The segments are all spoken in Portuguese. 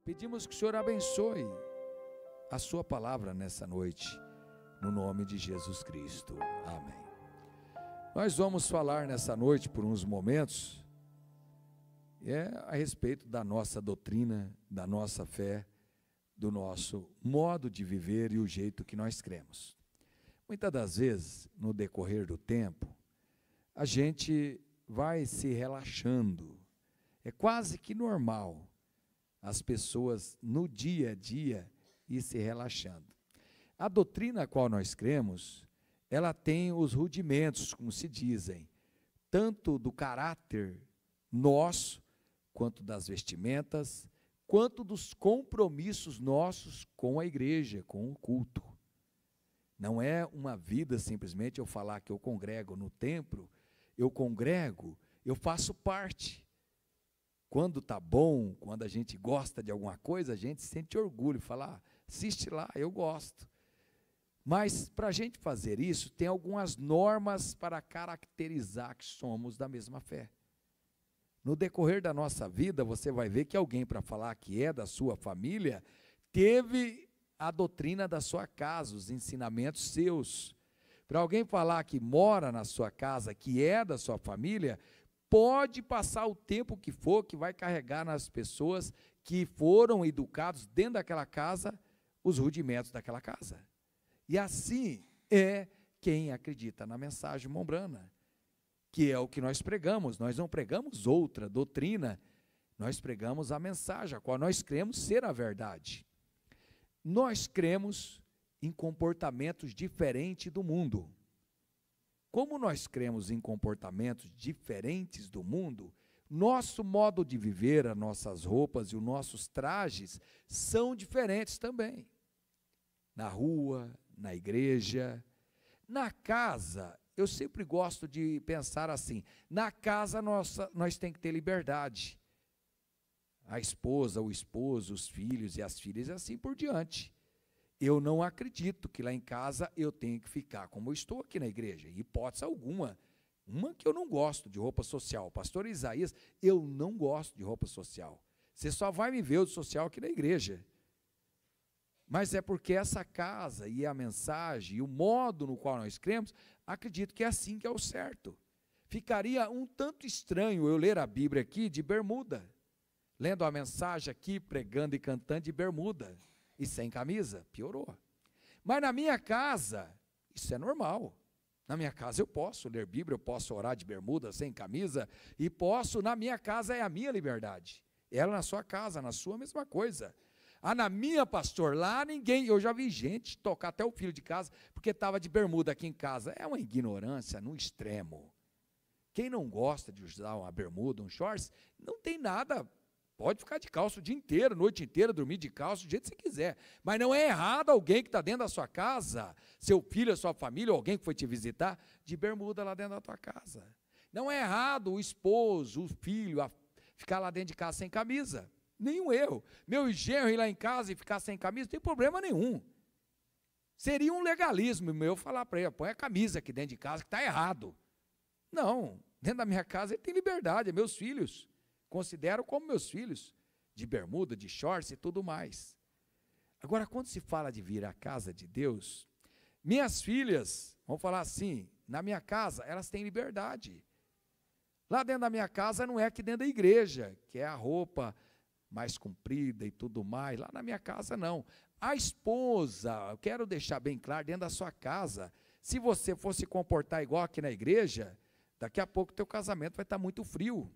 Pedimos que o Senhor abençoe a sua palavra nessa noite, no nome de Jesus Cristo. Amém. Nós vamos falar nessa noite por uns momentos a respeito da nossa doutrina, da nossa fé, do nosso modo de viver e o jeito que nós cremos. Muitas das vezes, no decorrer do tempo, a gente vai se relaxando. É quase que normal as pessoas no dia a dia ir se relaxando. A doutrina a qual nós cremos, ela tem os rudimentos, como se dizem, tanto do caráter nosso, quanto das vestimentas, quanto dos compromissos nossos com a igreja, com o culto. Não é uma vida simplesmente eu falar que eu congrego no templo, eu congrego, eu faço parte. Quando está bom, quando a gente gosta de alguma coisa, a gente sente orgulho, fala, assiste lá, eu gosto. Mas para a gente fazer isso, tem algumas normas para caracterizar que somos da mesma fé. No decorrer da nossa vida, você vai ver que alguém, para falar que é da sua família, teve a doutrina da sua casa, os ensinamentos seus. Para alguém falar que mora na sua casa, que é da sua família, pode passar o tempo que for, que vai carregar nas pessoas que foram educados dentro daquela casa, os rudimentos daquela casa. E assim é quem acredita na mensagem Mombrana, que é o que nós pregamos. Nós não pregamos outra doutrina, nós pregamos a mensagem, a qual nós cremos ser a verdade. Nós cremos em comportamentos diferentes do mundo. Como nós cremos em comportamentos diferentes do mundo, nosso modo de viver, as nossas roupas e os nossos trajes são diferentes também. Na rua, na igreja, na casa, eu sempre gosto de pensar assim, na casa nós temos que ter liberdade. A esposa, o esposo, os filhos e as filhas e assim por diante. Eu não acredito que lá em casa eu tenho que ficar como eu estou aqui na igreja, hipótese alguma. Uma que eu não gosto de roupa social. Pastor Isaías, eu não gosto de roupa social. Você só vai me ver o social aqui na igreja. Mas é porque essa casa e a mensagem e o modo no qual nós cremos, acredito que é assim que é o certo. Ficaria um tanto estranho eu ler a Bíblia aqui de bermuda, lendo a mensagem aqui, pregando e cantando de bermuda. E sem camisa, piorou. Mas na minha casa, isso é normal. Na minha casa eu posso ler Bíblia, eu posso orar de bermuda, sem camisa, e posso, na minha casa é a minha liberdade. Ela na sua casa, na sua mesma coisa. Na minha, pastor, lá ninguém, eu já vi gente tocar até o filho de casa, porque estava de bermuda aqui em casa. É uma ignorância no extremo. Quem não gosta de usar uma bermuda, um shorts, não tem nada. Pode ficar de calça o dia inteiro, a noite inteira, dormir de calça, do jeito que você quiser. Mas não é errado alguém que está dentro da sua casa, seu filho, a sua família, ou alguém que foi te visitar, de bermuda lá dentro da tua casa. Não é errado o esposo, o filho, ficar lá dentro de casa sem camisa. Nenhum erro. Meu genro ir lá em casa e ficar sem camisa, não tem problema nenhum. Seria um legalismo meu falar para ele, põe a camisa aqui dentro de casa que está errado. Não, dentro da minha casa ele tem liberdade, é meus filhos. Considero como meus filhos, de bermuda, de shorts e tudo mais. Agora, quando se fala de vir à casa de Deus, minhas filhas, vamos falar assim, na minha casa, elas têm liberdade. Lá dentro da minha casa não é que dentro da igreja, que é a roupa mais comprida e tudo mais. Lá na minha casa não. A esposa, eu quero deixar bem claro, dentro da sua casa, se você for se comportar igual aqui na igreja, daqui a pouco o teu casamento vai estar muito frio.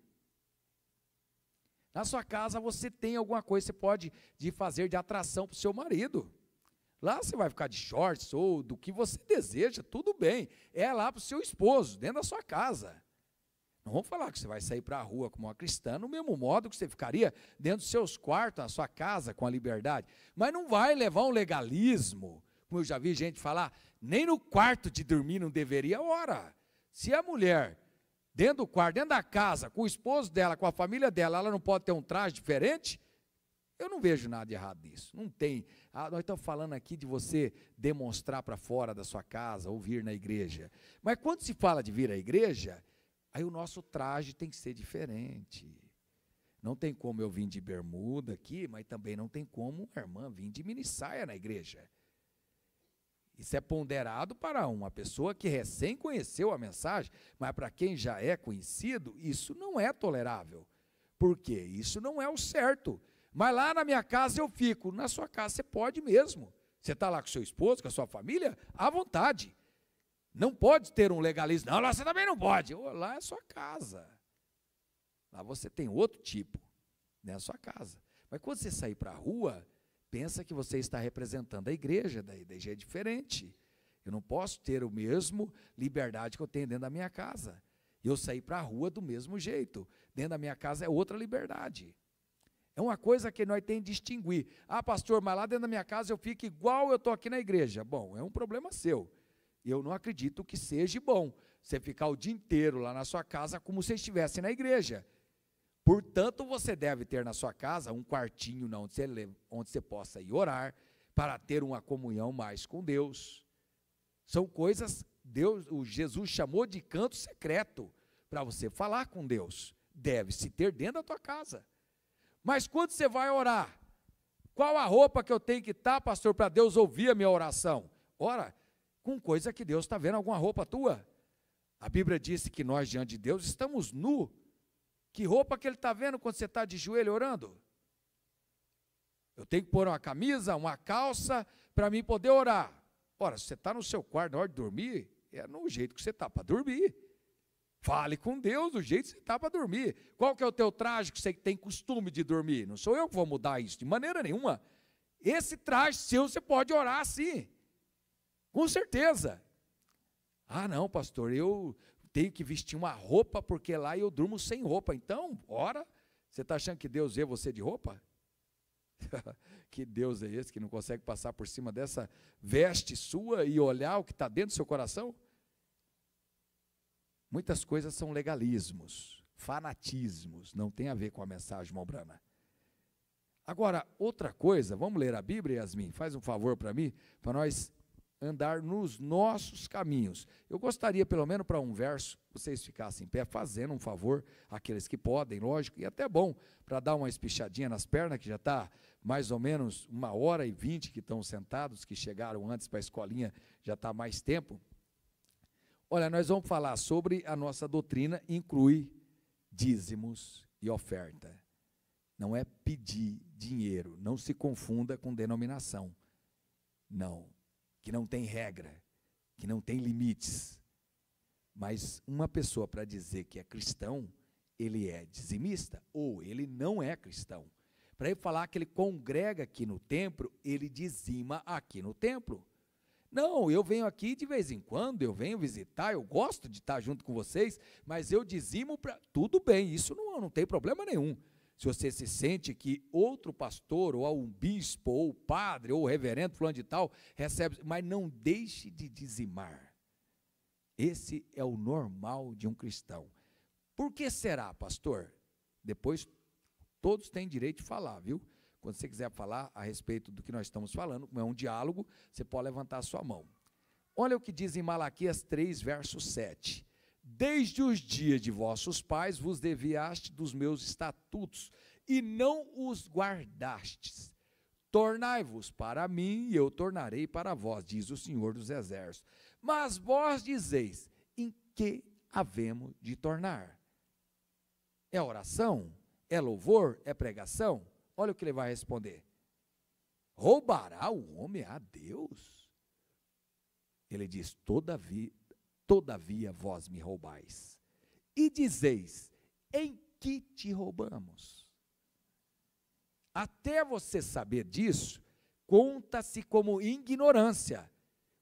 Na sua casa você tem alguma coisa que você pode fazer de atração para o seu marido. Lá você vai ficar de shorts ou do que você deseja, tudo bem. É lá para o seu esposo, dentro da sua casa. Não vamos falar que você vai sair para a rua como uma cristã, no mesmo modo que você ficaria dentro dos seus quartos, na sua casa, com a liberdade. Mas não vai levar um legalismo, como eu já vi gente falar, nem no quarto de dormir não deveria. Ora, se a mulher dentro do quarto, dentro da casa, com o esposo dela, com a família dela, ela não pode ter um traje diferente? Eu não vejo nada de errado nisso. Não tem. Nós estamos falando aqui de você demonstrar para fora da sua casa, ou vir na igreja. Mas quando se fala de vir à igreja, aí o nosso traje tem que ser diferente. Não tem como eu vir de bermuda aqui, mas também não tem como a irmã vir de minissaia na igreja. Isso é ponderado para uma pessoa que recém conheceu a mensagem, mas para quem já é conhecido, isso não é tolerável. Por quê? Isso não é o certo. Mas lá na minha casa eu fico. Na sua casa você pode mesmo. Você está lá com seu esposo, com a sua família, à vontade. Não pode ter um legalismo. Não, lá você também não pode. Lá é sua casa. Lá você tem outro tipo, né, a sua casa. Mas quando você sair para a rua, pensa que você está representando a igreja, da igreja é diferente. Eu não posso ter o mesmo liberdade que eu tenho dentro da minha casa. Eu sair para a rua do mesmo jeito. Dentro da minha casa é outra liberdade. É uma coisa que nós temos que distinguir. Ah, pastor, mas lá dentro da minha casa eu fico igual eu estou aqui na igreja. Bom, é um problema seu. Eu não acredito que seja bom você ficar o dia inteiro lá na sua casa como se estivesse na igreja. Portanto, você deve ter na sua casa um quartinho onde você possa ir orar, para ter uma comunhão mais com Deus. São coisas, Jesus chamou de canto secreto, para você falar com Deus. Deve-se ter dentro da tua casa. Mas quando você vai orar, qual a roupa que eu tenho que estar, pastor, para Deus ouvir a minha oração? Ora, com coisa que Deus está vendo, alguma roupa tua. A Bíblia disse que nós, diante de Deus, estamos nus. Que roupa que Ele está vendo quando você está de joelho orando? Eu tenho que pôr uma camisa, uma calça, para mim poder orar. Ora, se você está no seu quarto na hora de dormir, é no jeito que você está para dormir. Fale com Deus do jeito que você está para dormir. Qual que é o teu traje que você tem costume de dormir? Não sou eu que vou mudar isso, de maneira nenhuma. Esse traje seu, você pode orar sim. Com certeza. Ah, não, pastor, eu tenho que vestir uma roupa, porque lá eu durmo sem roupa. Então, ora, você está achando que Deus vê você de roupa? Que Deus é esse que não consegue passar por cima dessa veste sua e olhar o que está dentro do seu coração? Muitas coisas são legalismos, fanatismos, não tem a ver com a mensagem Mombrana. Agora, outra coisa, vamos ler a Bíblia, Yasmin? Faz um favor para mim, para nós andar nos nossos caminhos. Eu gostaria, pelo menos para um verso, vocês ficassem em pé, fazendo um favor àqueles que podem, lógico, e até bom, para dar uma espichadinha nas pernas, que já está mais ou menos 1h20 que estão sentados, que chegaram antes para a escolinha, já está mais tempo. Olha, nós vamos falar sobre a nossa doutrina, inclui dízimos e oferta. Não é pedir dinheiro, não se confunda com denominação. Não, que não tem regra, que não tem limites. Mas uma pessoa, para dizer que é cristão, ele é dizimista ou ele não é cristão. Para ele falar que ele congrega aqui no templo, ele dizima aqui no templo. Não, eu venho aqui de vez em quando, eu venho visitar, eu gosto de estar junto com vocês, mas eu dizimo para... Tudo bem, isso não tem problema nenhum. Se você se sente que outro pastor, ou um bispo, ou padre, ou reverendo, fulano de tal, recebe, mas não deixe de dizimar. Esse é o normal de um cristão. Por que será, pastor? Depois, todos têm direito de falar, viu? Quando você quiser falar a respeito do que nós estamos falando, como é um diálogo, você pode levantar a sua mão. Olha o que diz em Malaquias 3, verso 7. Desde os dias de vossos pais vos desviaste dos meus estatutos, e não os guardastes. Tornai-vos para mim, e eu tornarei para vós, diz o Senhor dos Exércitos. Mas vós dizeis, em que havemos de tornar? É oração? É louvor? É pregação? Olha o que ele vai responder. Roubará o homem a Deus? Ele diz, todavia vós me roubais. E dizeis, em que te roubamos? Até você saber disso, conta-se como ignorância.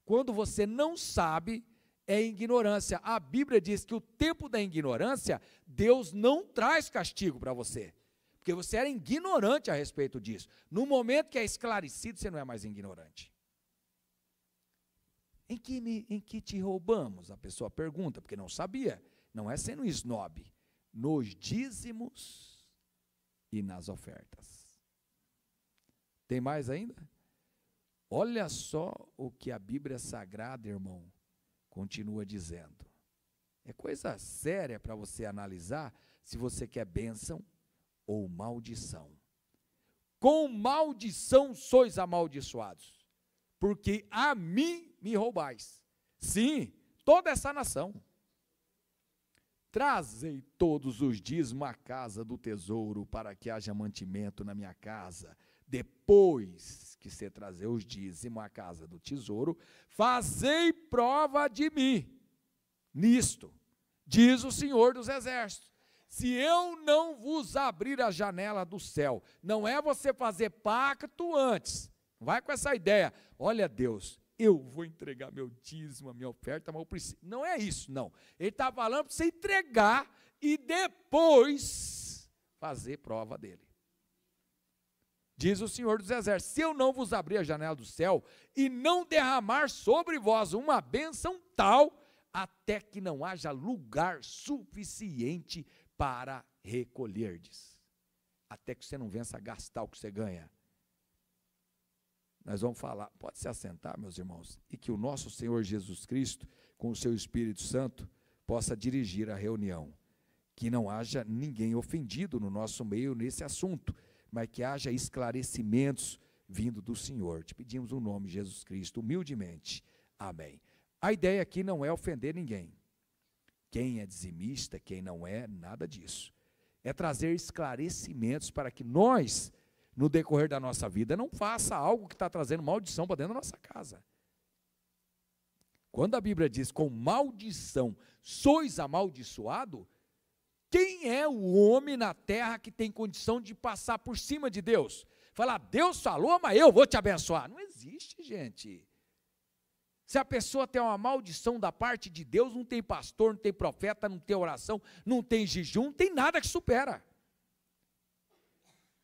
Quando você não sabe, é ignorância. A Bíblia diz que o tempo da ignorância, Deus não traz castigo para você. Porque você era ignorante a respeito disso. No momento que é esclarecido, você não é mais ignorante. Em que te roubamos? A pessoa pergunta, porque não sabia. Não é sendo snob. Nos dízimos e nas ofertas. Tem mais ainda? Olha só o que a Bíblia Sagrada, irmão, continua dizendo. É coisa séria para você analisar se você quer bênção ou maldição. Com maldição sois amaldiçoados, porque a mim me roubais. Sim, toda essa nação. Trazei todos os dízimos à casa do tesouro, para que haja mantimento na minha casa. Depois que você trazer os dízimos à casa do tesouro, fazei prova de mim. Nisto, diz o Senhor dos Exércitos, se eu não vos abrir a janela do céu, não é você fazer pacto antes, não vai com essa ideia, olha Deus, eu vou entregar meu dízimo, a minha oferta, mas eu preciso. Não é isso, não. Ele está falando para você entregar e depois fazer prova dele. Diz o Senhor dos Exércitos, se eu não vos abrir a janela do céu e não derramar sobre vós uma bênção tal, até que não haja lugar suficiente para recolherdes. Até que você não vença a gastar o que você ganha. Nós vamos falar, pode se assentar, meus irmãos, e que o nosso Senhor Jesus Cristo, com o seu Espírito Santo, possa dirigir a reunião. Que não haja ninguém ofendido no nosso meio nesse assunto, mas que haja esclarecimentos vindo do Senhor. Te pedimos o nome de Jesus Cristo, humildemente. Amém. A ideia aqui não é ofender ninguém. Quem é dizimista, quem não é, nada disso. É trazer esclarecimentos para que nós, no decorrer da nossa vida, não faça algo que está trazendo maldição para dentro da nossa casa. Quando a Bíblia diz, com maldição sois amaldiçoado, quem é o homem na terra que tem condição de passar por cima de Deus? Falar, Deus falou, mas eu vou te abençoar. Não existe, gente. Se a pessoa tem uma maldição da parte de Deus, não tem pastor, não tem profeta, não tem oração, não tem jejum, não tem nada que supera.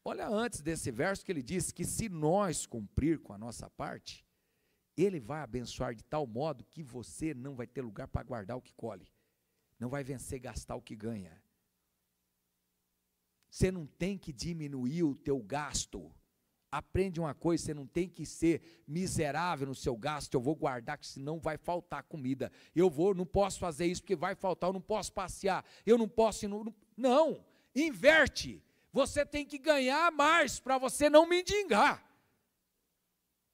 Olha antes desse verso que ele diz que se nós cumprir com a nossa parte, ele vai abençoar de tal modo que você não vai ter lugar para guardar o que colhe. Não vai vencer gastar o que ganha. Você não tem que diminuir o teu gasto. Aprende uma coisa, você não tem que ser miserável no seu gasto, eu vou guardar, que senão vai faltar comida. Não posso fazer isso porque vai faltar, eu não posso passear, eu não posso ir não, inverte. Você tem que ganhar mais para você não mendigar.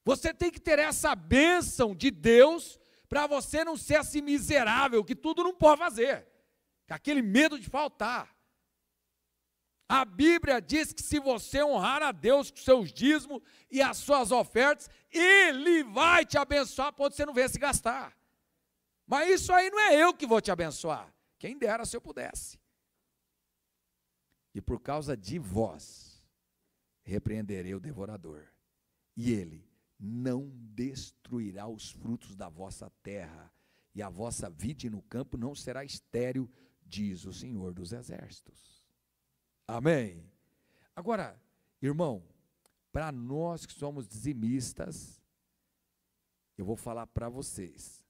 Você tem que ter essa bênção de Deus para você não ser assim miserável, que tudo não pode fazer, com aquele medo de faltar. A Bíblia diz que se você honrar a Deus com seus dízimos e as suas ofertas, Ele vai te abençoar, pode você não ver se gastar. Mas isso aí não é eu que vou te abençoar. Quem dera se eu pudesse. E por causa de vós, repreenderei o devorador. E ele não destruirá os frutos da vossa terra. E a vossa vide no campo não será estéril, diz o Senhor dos Exércitos. Amém? Agora, irmão, para nós que somos dizimistas, eu vou falar para vocês,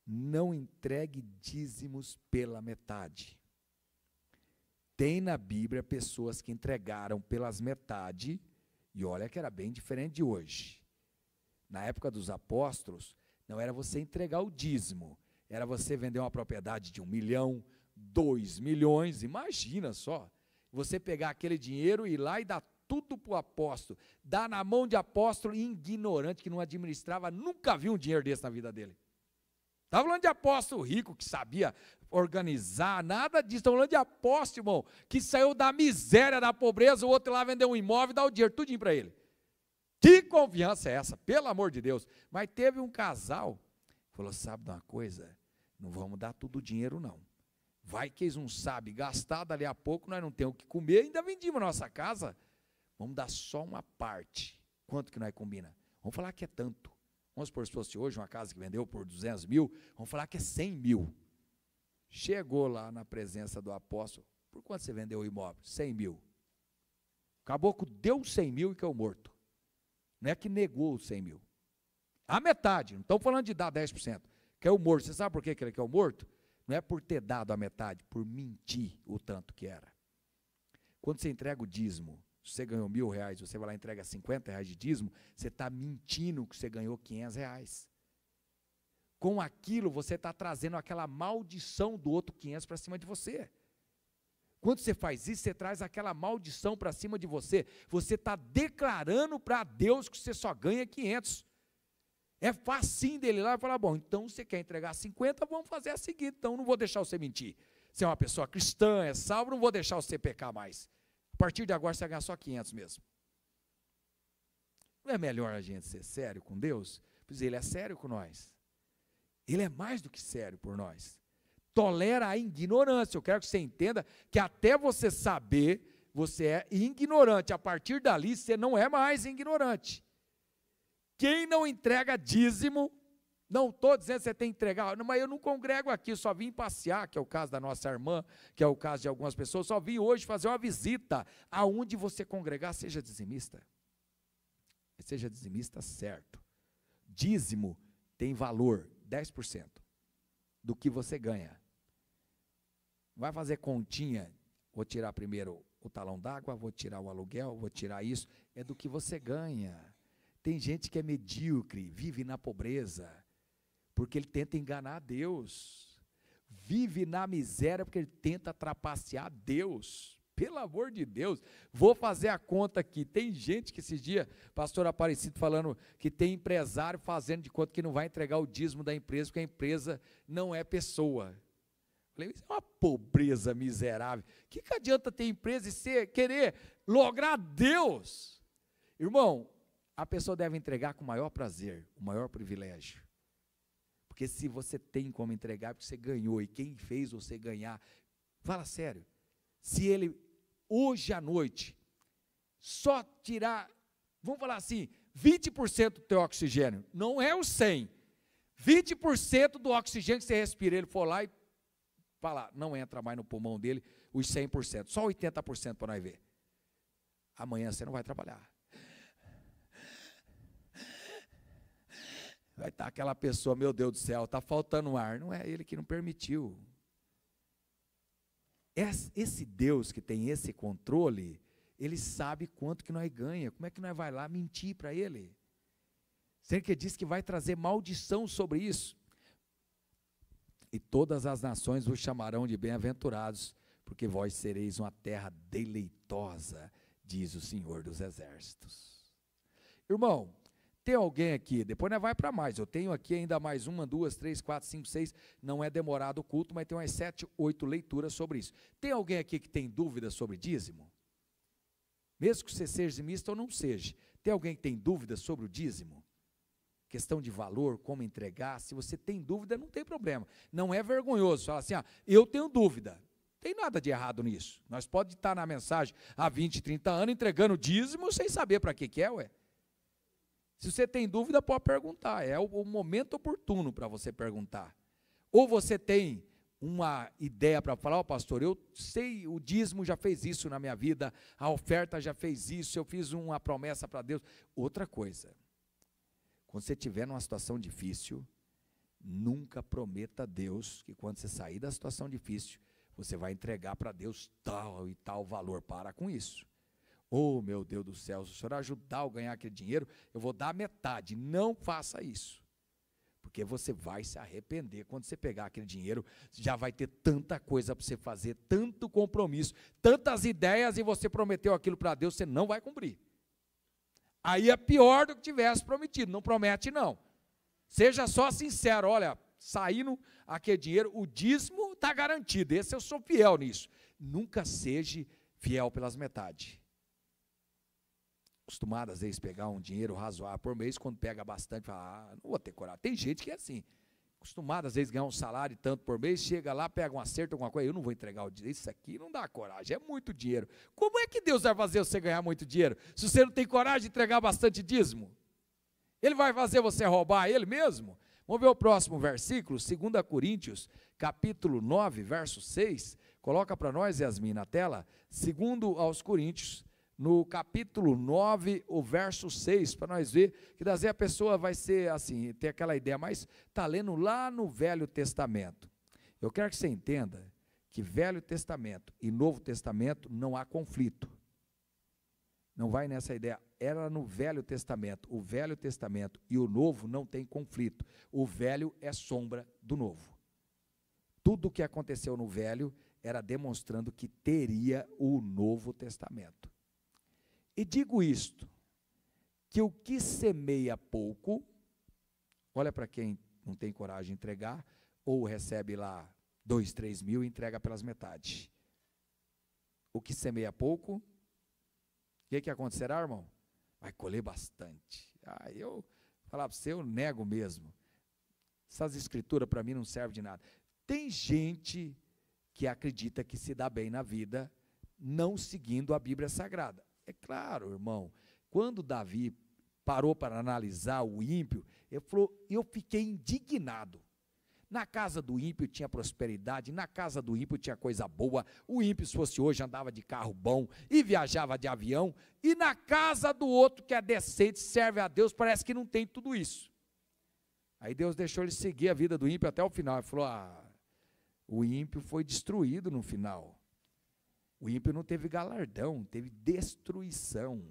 não entregue dízimos pela metade. Tem na Bíblia pessoas que entregaram pelas metade, e olha que era bem diferente de hoje. Na época dos apóstolos, não era você entregar o dízimo, era você vender uma propriedade de 1 milhão, 2 milhões, imagina só. Você pegar aquele dinheiro e ir lá e dar tudo para o apóstolo, dar na mão de apóstolo ignorante que não administrava, nunca viu um dinheiro desse na vida dele. Estava falando de apóstolo rico que sabia organizar, nada disso, estava falando de apóstolo, irmão, que saiu da miséria, da pobreza, o outro lá vendeu um imóvel e dá o dinheiro tudinho para ele. Que confiança é essa, pelo amor de Deus. Mas teve um casal, falou, sabe de uma coisa? Não vamos dar tudo o dinheiro não. Vai que eles não sabem gastar, dali a pouco nós não temos o que comer, ainda vendimos a nossa casa. Vamos dar só uma parte. Quanto que nós combina? Vamos falar que é tanto. Vamos supor, se fosse hoje uma casa que vendeu por 200 mil, vamos falar que é 100 mil. Chegou lá na presença do apóstolo, por quanto você vendeu o imóvel? 100 mil. O caboclo deu 100 mil e caiu morto. Não é que negou os 100 mil. A metade, não estamos falando de dar 10%. Caiu morto. Você sabe por que ele caiu morto? Não é por ter dado a metade, por mentir o tanto que era. Quando você entrega o dízimo, se você ganhou R$1.000, você vai lá e entrega R$50 de dízimo, você está mentindo que você ganhou R$500. Com aquilo, você está trazendo aquela maldição do outro 500 para cima de você. Quando você faz isso, você traz aquela maldição para cima de você. Você está declarando para Deus que você só ganha 500. É facinho dele ir lá e falar, bom, então você quer entregar 50, vamos fazer a seguinte, então não vou deixar você mentir. Você é uma pessoa cristã, é salvo, não vou deixar você pecar mais. A partir de agora você vai ganhar só 500 mesmo. Não é melhor a gente ser sério com Deus? Pois ele é sério com nós. Ele é mais do que sério por nós. Tolera a ignorância. Eu quero que você entenda que até você saber, você é ignorante. A partir dali, você não é mais ignorante. Quem não entrega dízimo, não estou dizendo que você tem que entregar, mas eu não congrego aqui, eu só vim passear, que é o caso da nossa irmã, que é o caso de algumas pessoas, só vim hoje fazer uma visita. Aonde você congregar, seja dizimista. Seja dizimista certo. Dízimo tem valor, 10% do que você ganha. Vai fazer continha, vou tirar primeiro o talão d'água, vou tirar o aluguel, vou tirar isso, é do que você ganha. Tem gente que é medíocre, vive na pobreza, porque ele tenta enganar Deus. Vive na miséria porque ele tenta trapacear Deus. Pelo amor de Deus, vou fazer a conta aqui. Tem gente que esses dias, pastor Aparecido falando que tem empresário fazendo de conta que não vai entregar o dízimo da empresa, porque a empresa não é pessoa. Falei, isso é uma pobreza miserável. O que adianta ter empresa e querer lograr Deus? Irmão, a pessoa deve entregar com o maior prazer, o maior privilégio. Porque se você tem como entregar, é porque você ganhou, e quem fez você ganhar, fala sério, se ele, hoje à noite, só tirar, vamos falar assim, 20% do teu oxigênio, não é o 100, 20% do oxigênio que você respira, ele for lá e falar, não entra mais no pulmão dele, os 100%, só 80% para nós ver. Amanhã você não vai trabalhar. Vai estar aquela pessoa, meu Deus do céu, está faltando ar. Não é ele que não permitiu. Esse Deus que tem esse controle, ele sabe quanto que nós ganha. Como é que nós vai lá mentir para ele? Sendo que ele diz que vai trazer maldição sobre isso. E todas as nações vos chamarão de bem-aventurados, porque vós sereis uma terra deleitosa, diz o Senhor dos Exércitos. Irmão, tem alguém aqui, depois nós vai para mais, eu tenho aqui ainda mais 1, 2, 3, 4, 5, 6, não é demorado o culto, mas tem umas 7, 8 leituras sobre isso. Tem alguém aqui que tem dúvida sobre dízimo? Mesmo que você seja dizimista ou não seja, tem alguém que tem dúvida sobre o dízimo? Questão de valor, como entregar, se você tem dúvida, não tem problema, não é vergonhoso, fala assim, eu tenho dúvida, não tem nada de errado nisso, nós podemos estar na mensagem há 20, 30 anos, entregando dízimo, sem saber para que é, ué. Se você tem dúvida, pode perguntar, é o momento oportuno para você perguntar. Ou você tem uma ideia para falar, pastor, eu sei, o dízimo já fez isso na minha vida, a oferta já fez isso, eu fiz uma promessa para Deus. Outra coisa, quando você estiver numa situação difícil, nunca prometa a Deus que quando você sair da situação difícil, você vai entregar para Deus tal e tal valor. Para com isso. Oh, meu Deus do céu, se o senhor ajudar eu a ganhar aquele dinheiro, eu vou dar metade. Não faça isso. Porque você vai se arrepender. Quando você pegar aquele dinheiro, já vai ter tanta coisa para você fazer, tanto compromisso, tantas ideias, e você prometeu aquilo para Deus, você não vai cumprir. Aí é pior do que tivesse prometido. Não promete, não. Seja só sincero, olha, saindo aquele dinheiro, o dízimo está garantido. Esse eu sou fiel nisso. Nunca seja fiel pelas metades. Acostumado, às vezes, pegar um dinheiro razoável por mês, quando pega bastante, fala, não vou ter coragem. Tem gente que é assim, acostumado, às vezes, ganhar um salário tanto por mês, chega lá, pega um acerto, alguma coisa, eu não vou entregar o dinheiro, isso aqui não dá coragem, é muito dinheiro. Como é que Deus vai fazer você ganhar muito dinheiro, se você não tem coragem de entregar bastante dízimo? Ele vai fazer você roubar ele mesmo? Vamos ver o próximo versículo, 2 Coríntios, capítulo 9, verso 6, coloca para nós, Yasmin, na tela, 2 aos Coríntios, no capítulo 9, o verso 6, para nós ver, que das vezes a pessoa vai ser assim, ter aquela ideia, mas está lendo lá no Velho Testamento. Eu quero que você entenda que Velho Testamento e Novo Testamento não há conflito. Não vai nessa ideia, era no Velho Testamento. O Velho Testamento e o Novo não tem conflito. O Velho é sombra do Novo. Tudo o que aconteceu no Velho era demonstrando que teria o Novo Testamento. E digo isto, que o que semeia pouco, olha para quem não tem coragem de entregar, ou recebe lá 2, 3 mil e entrega pelas metades. O que semeia pouco, o que acontecerá, irmão? Vai colher bastante. Eu falar para você, eu nego mesmo. Essas escrituras para mim não servem de nada. Tem gente que acredita que se dá bem na vida, não seguindo a Bíblia Sagrada. É claro, irmão, quando Davi parou para analisar o ímpio, ele falou, eu fiquei indignado. Na casa do ímpio tinha prosperidade, na casa do ímpio tinha coisa boa, o ímpio, se fosse hoje, andava de carro bom e viajava de avião, e na casa do outro, que é decente, serve a Deus, parece que não tem tudo isso. Aí Deus deixou ele seguir a vida do ímpio até o final, ele falou, o ímpio foi destruído no final. O ímpio não teve galardão, teve destruição.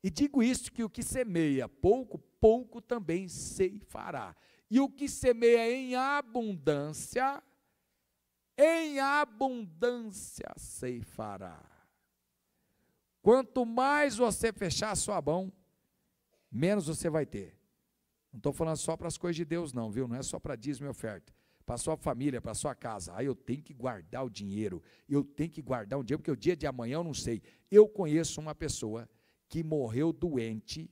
E digo isso, que o que semeia pouco, pouco também ceifará. E o que semeia em abundância ceifará. Quanto mais você fechar a sua mão, menos você vai ter. Não estou falando só para as coisas de Deus não, viu? Não é só para dízimo e oferta. Para a sua família, para a sua casa. Eu tenho que guardar o dinheiro. Eu tenho que guardar um dinheiro, porque o dia de amanhã eu não sei. Eu conheço uma pessoa que morreu doente,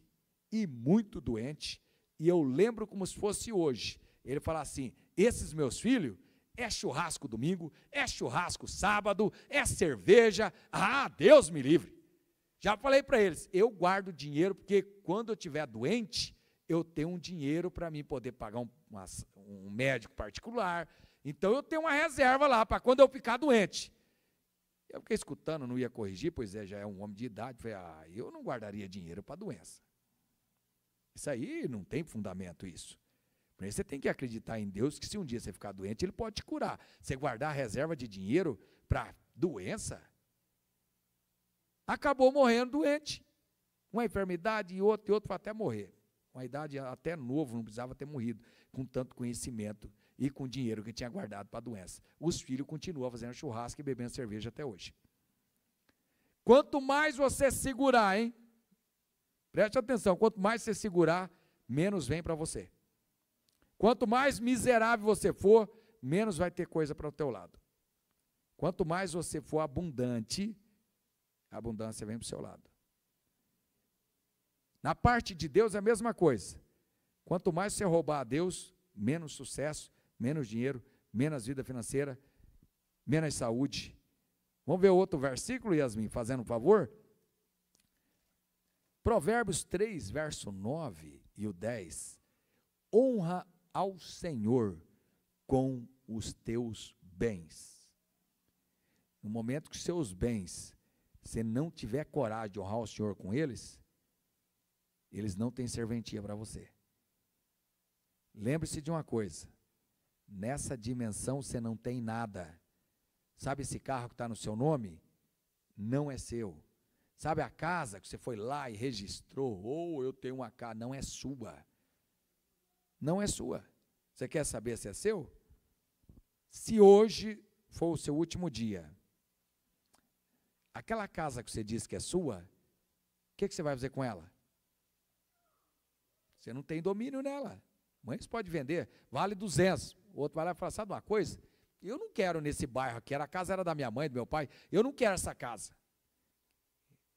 e muito doente, e eu lembro como se fosse hoje. Ele fala assim, esses meus filhos, é churrasco domingo, é churrasco sábado, é cerveja, Deus me livre. Já falei para eles, eu guardo dinheiro, porque quando eu estiver doente, eu tenho um dinheiro para mim poder pagar um médico particular, então eu tenho uma reserva lá, para quando eu ficar doente. Eu fiquei escutando, não ia corrigir, pois já é um homem de idade, falei, eu não guardaria dinheiro para doença. Isso aí não tem fundamento isso. Por isso você tem que acreditar em Deus, que se um dia você ficar doente, Ele pode te curar. Você guardar a reserva de dinheiro para doença, acabou morrendo doente. Uma enfermidade e outro vai até morrer. Uma idade até novo, não precisava ter morrido, com tanto conhecimento e com dinheiro que tinha guardado para a doença. Os filhos continuam fazendo churrasco e bebendo cerveja até hoje. Quanto mais você segurar, preste atenção, quanto mais você segurar, menos vem para você. Quanto mais miserável você for, menos vai ter coisa para o teu lado. Quanto mais você for abundante, a abundância vem para o seu lado. Na parte de Deus é a mesma coisa. Quanto mais você roubar a Deus, menos sucesso, menos dinheiro, menos vida financeira, menos saúde. Vamos ver outro versículo, Yasmin, fazendo um favor? Provérbios 3, verso 9 e o 10. Honra ao Senhor com os teus bens. No momento que seus bens, você não tiver coragem de honrar o Senhor com eles não têm serventia para você. Lembre-se de uma coisa, nessa dimensão você não tem nada. Sabe esse carro que está no seu nome? Não é seu. Sabe a casa que você foi lá e registrou? Eu tenho uma casa, não é sua. Não é sua. Você quer saber se é seu? Se hoje for o seu último dia, aquela casa que você disse que é sua, o que você vai fazer com ela? Você não tem domínio nela. Amanhã você pode vender, vale 200. O outro vai lá e fala, sabe uma coisa? Eu não quero nesse bairro aqui, a casa era da minha mãe, do meu pai, eu não quero essa casa.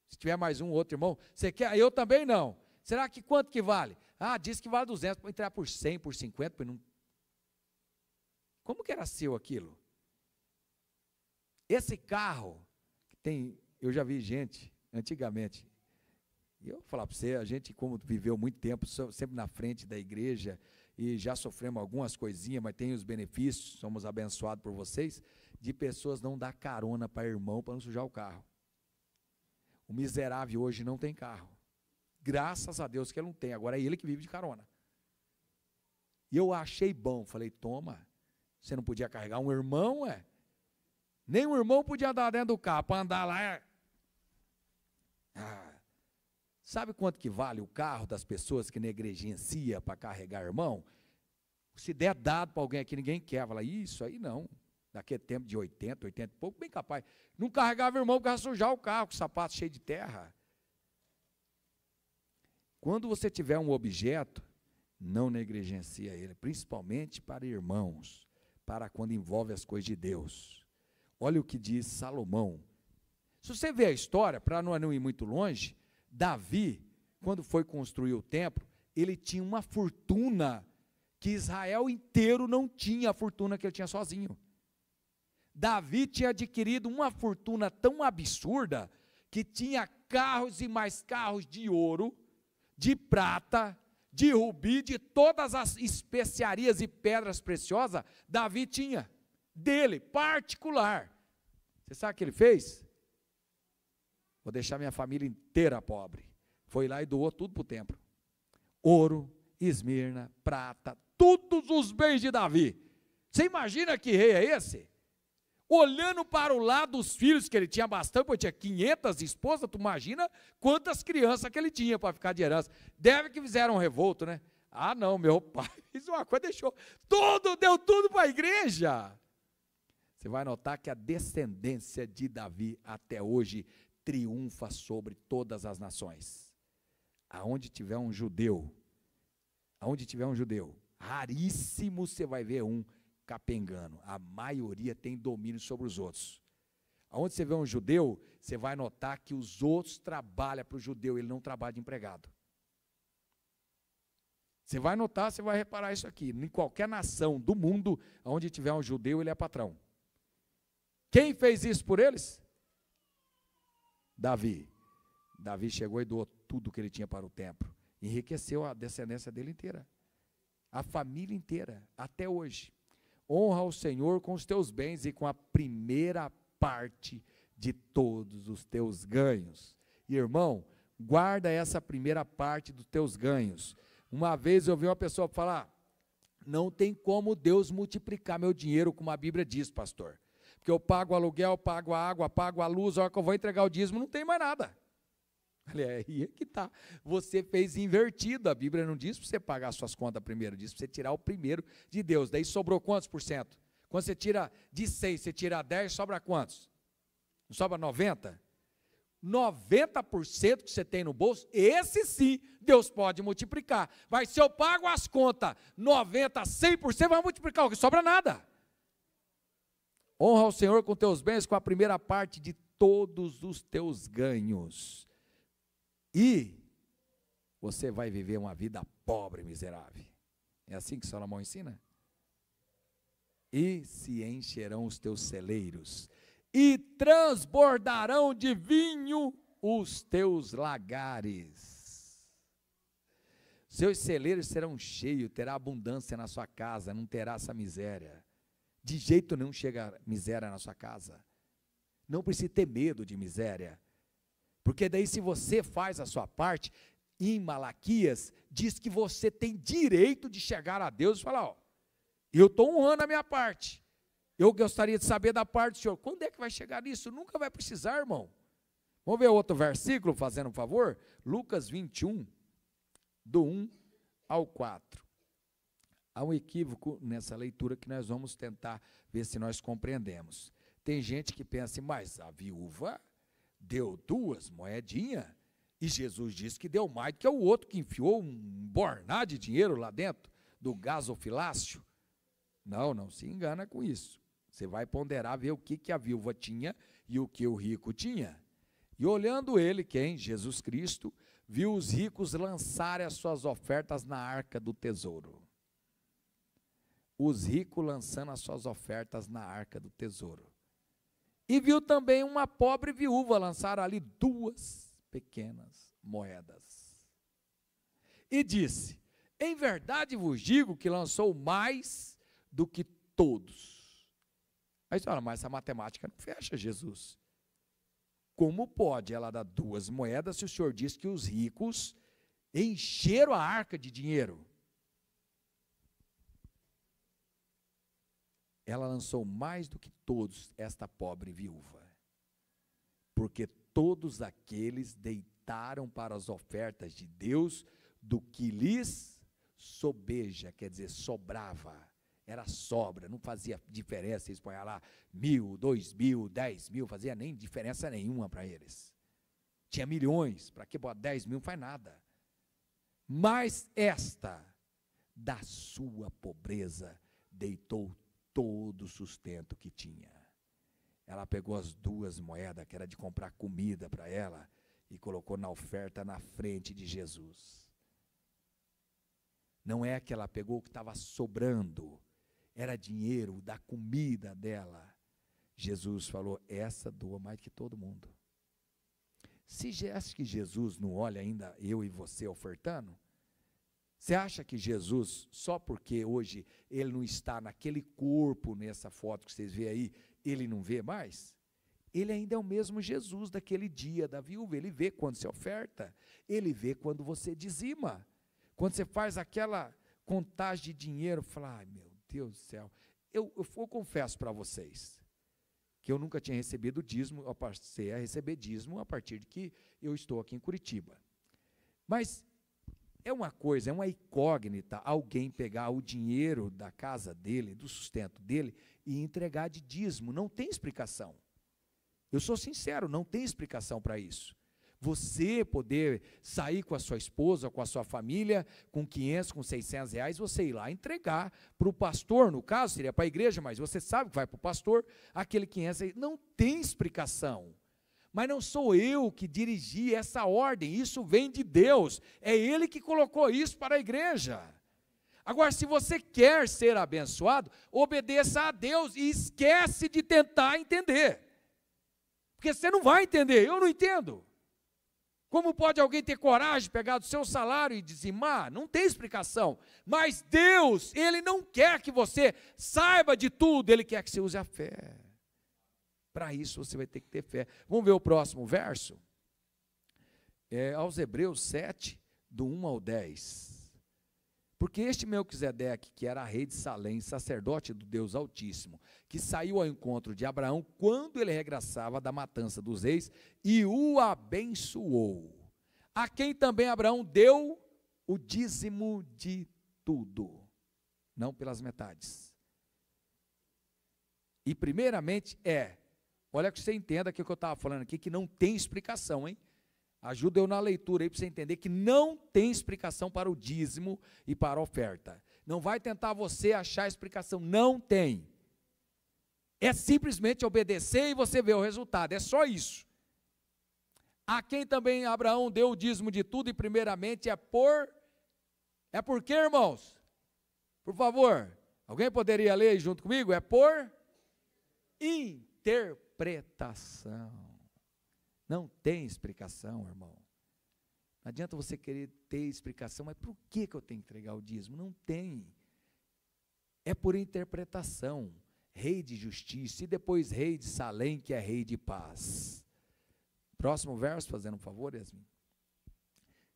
Se tiver mais um outro irmão, você quer? Eu também não. Será que quanto que vale? Diz que vale 200, pode entrar por 100, por 50, não. Como que era seu aquilo? Esse carro, eu já vi gente, antigamente, e eu vou falar para você, a gente como viveu muito tempo, sempre na frente da igreja, e já sofremos algumas coisinhas, mas tem os benefícios, somos abençoados por vocês, de pessoas não dar carona para irmão para não sujar o carro. O miserável hoje não tem carro. Graças a Deus que ele não tem, agora é ele que vive de carona. E eu achei bom, falei, toma, você não podia carregar um irmão, Nem um irmão podia andar dentro do carro, para andar lá, Sabe quanto que vale o carro das pessoas que negligencia para carregar irmão? Se der dado para alguém aqui, ninguém quer. Fala, isso aí não. Naquele tempo de 80 e pouco, bem capaz. Não carregava o irmão para sujar o carro com o sapato cheio de terra. Quando você tiver um objeto, não negligencia ele, principalmente para irmãos, para quando envolve as coisas de Deus. Olha o que diz Salomão. Se você ver a história, para não ir muito longe, Davi, quando foi construir o templo, ele tinha uma fortuna que Israel inteiro não tinha, a fortuna que ele tinha sozinho. Davi tinha adquirido uma fortuna tão absurda, que tinha carros e mais carros de ouro, de prata, de rubi, de todas as especiarias e pedras preciosas, Davi tinha, dele, particular. Você sabe o que ele fez? Vou deixar minha família inteira pobre. Foi lá e doou tudo para o templo. Ouro, esmirna, prata, todos os bens de Davi. Você imagina que rei é esse? Olhando para o lado dos filhos, que ele tinha bastante, porque tinha 500 esposas, tu imagina quantas crianças que ele tinha para ficar de herança. Deve que fizeram um revolto, né? Ah, não, meu pai fez uma coisa, deixou tudo, deu tudo para a igreja. Você vai notar que a descendência de Davi até hoje triunfa sobre todas as nações. Aonde tiver um judeu, raríssimo você vai ver um capengano. A maioria tem domínio sobre os outros. Aonde você vê um judeu, você vai notar que os outros trabalham para o judeu, ele não trabalha de empregado. Você vai notar, você vai reparar isso aqui. Em qualquer nação do mundo, onde tiver um judeu, ele é patrão. Quem fez isso por eles? Davi. Davi chegou e doou tudo que ele tinha para o templo. Enriqueceu a descendência dele inteira. A família inteira, até hoje. Honra o Senhor com os teus bens e com a primeira parte de todos os teus ganhos. Irmão, guarda essa primeira parte dos teus ganhos. Uma vez eu ouvi uma pessoa falar, não tem como Deus multiplicar meu dinheiro, como a Bíblia diz, pastor. Porque eu pago o aluguel, pago a água, pago a luz, a hora que eu vou entregar o dízimo, não tem mais nada. Olha, aí é que está. Você fez invertido, a Bíblia não diz para você pagar as suas contas primeiro, diz para você tirar o primeiro de Deus. Daí sobrou quantos por cento? Quando você tira de 6, você tira 10, sobra quantos? Não sobra 90? 90% que você tem no bolso, esse sim, Deus pode multiplicar. Mas se eu pago as contas 90, 100%, vai multiplicar o que sobra nada. Honra o Senhor com teus bens, com a primeira parte de todos os teus ganhos. E você vai viver uma vida pobre e miserável. É assim que Salomão ensina? E se encherão os teus celeiros, e transbordarão de vinho os teus lagares. Seus celeiros serão cheios, terá abundância na sua casa, não terá essa miséria. De jeito nenhum chega miséria na sua casa. Não precisa ter medo de miséria. Porque daí se você faz a sua parte, em Malaquias, diz que você tem direito de chegar a Deus e falar, ó, eu estou honrando a minha parte. Eu gostaria de saber da parte do Senhor. Quando é que vai chegar nisso? Nunca vai precisar, irmão. Vamos ver outro versículo, fazendo um favor? Lucas 21, do 1 ao 4. Há um equívoco nessa leitura que nós vamos tentar ver se nós compreendemos. Tem gente que pensa assim, mas a viúva deu 2 moedinhas, e Jesus disse que deu mais do que o outro, que enfiou um borná de dinheiro lá dentro, do gasofilácio. Não, não se engana com isso. Você vai ponderar, ver o que a viúva tinha e o que o rico tinha. E olhando ele, quem? Jesus Cristo, viu os ricos lançarem as suas ofertas na arca do tesouro. Os ricos lançando as suas ofertas na arca do tesouro. E viu também uma pobre viúva lançar ali 2 pequenas moedas. E disse, em verdade vos digo que lançou mais do que todos. Aí você fala, mas essa matemática não fecha, Jesus. Como pode ela dar 2 moedas se o Senhor diz que os ricos encheram a arca de dinheiro? Ela lançou mais do que todos, esta pobre viúva, porque todos aqueles deitaram para as ofertas de Deus do que lhes sobeja, quer dizer, sobrava. era sobra, não fazia diferença, eles põem lá 1.000, 2.000, 10.000, fazia nem diferença nenhuma para eles. Tinha milhões, para que 10.000 não faz nada. Mas esta, da sua pobreza, deitou todo o sustento que tinha. Ela pegou as 2 moedas, que era de comprar comida para ela, e colocou na oferta na frente de Jesus. Não é que ela pegou o que estava sobrando, era dinheiro da comida dela. Jesus falou, essa doa mais que todo mundo. Você acha que Jesus não olha ainda eu e você ofertando? Você acha que Jesus, só porque hoje ele não está naquele corpo, nessa foto que vocês veem aí, ele não vê mais? Ele ainda é o mesmo Jesus daquele dia da viúva, ele vê quando você oferta, ele vê quando você dizima, quando você faz aquela contagem de dinheiro, fala, ai meu Deus do céu, eu confesso para vocês, que eu nunca tinha recebido dízimo, eu passei a receber dízimo a partir de que eu estou aqui em Curitiba. Mas é uma coisa, é uma incógnita alguém pegar o dinheiro da casa dele, do sustento dele, e entregar de dízimo, não tem explicação. Eu sou sincero, não tem explicação para isso. Você poder sair com a sua esposa, com a sua família, com 500, com 600 reais, você ir lá entregar para o pastor, no caso seria para a igreja, mas você sabe que vai para o pastor, aquele 500 reais, não tem explicação. Mas não sou eu que dirigi essa ordem, isso vem de Deus, é Ele que colocou isso para a igreja. Agora, se você quer ser abençoado, obedeça a Deus e esquece de tentar entender, porque você não vai entender, eu não entendo. Como pode alguém ter coragem de pegar do seu salário e dizimar? Não tem explicação. Mas Deus, Ele não quer que você saiba de tudo, Ele quer que você use a fé. Para isso você vai ter que ter fé. Vamos ver o próximo verso? Aos Hebreus 7, do 1 ao 10. Porque este Melquisedeque, que era rei de Salém, sacerdote do Deus Altíssimo, que saiu ao encontro de Abraão quando ele regressava da matança dos reis, e o abençoou, a quem também Abraão deu o dízimo de tudo, não pelas metades. E primeiramente olha que você entenda aqui o que eu estava falando aqui, que não tem explicação, hein? Ajuda eu na leitura aí para você entender que não tem explicação para o dízimo e para a oferta. Não vai tentar você achar explicação, não tem. É simplesmente obedecer e você vê o resultado, é só isso. A quem também Abraão deu o dízimo de tudo e primeiramente é por quê, irmãos? Por favor, alguém poderia ler junto comigo? É por interpretação. Não tem explicação, irmão. Não adianta você querer ter explicação, mas por que eu tenho que entregar o dízimo? Não tem. É por interpretação. Rei de justiça e depois rei de Salém, que é rei de paz. Próximo verso, fazendo um favor, Yasmin.